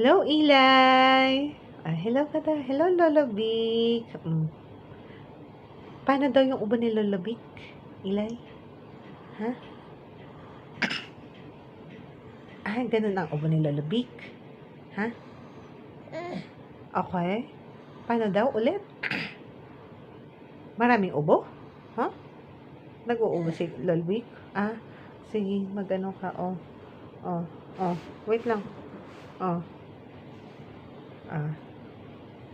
Hello, Eli. Hello ka daw. Hello, Lolo Vic. Paano daw yung ubo ni Lolo Vic, Eli? Ha? Ganun ang ubo ni Lolo Vic. Ha? Okay. Paano daw ulit? Maraming ubo? Ha? Nag-uubo si Lolo Vic? Sige, mag-ano ka, Wait lang.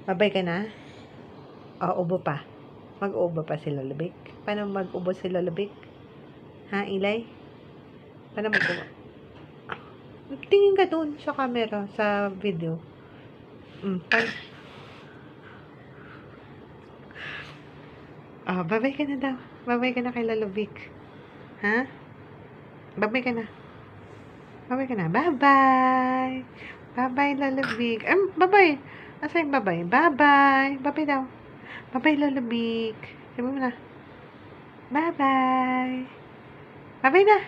Babay ka na? Ubo pa. Mag-ubo pa si Lolo Vic. Paano mag-ubo si Lolo Vic? Ha, Eli? Paano mag-ubo? Tingin ka dun sa camera, sa video. Babay ka na daw. Babay ka na kay Lolo Vic. Ha? Babay ka na. Babay ka na. Bye-bye. Bye-bye, Lolo Vic. Bye-bye. Asa yung bye-bye? Bye-bye. Bye-bye daw. Bye-bye, Lolo Vic. Sabi mo na. Bye-bye. Bye-bye na.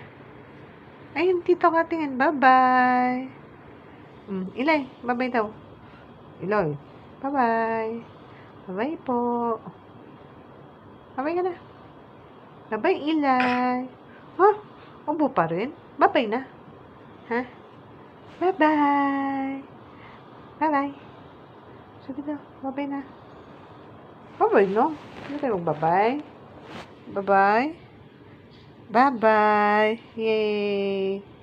Ayun, tito ka tingin. Bye-bye. Ilay, bye-bye daw. Iloy, bye-bye. Bye-bye po. Bye-bye ka na. Bye-bye, Ilay. Ubo pa rin? Bye-bye na. Ha? Bye-bye. Bye-bye. Sabi daw, bye-bye na. Bye-bye, no? Hindi tayo mag-bye-bye. Bye-bye. Bye-bye. Yay.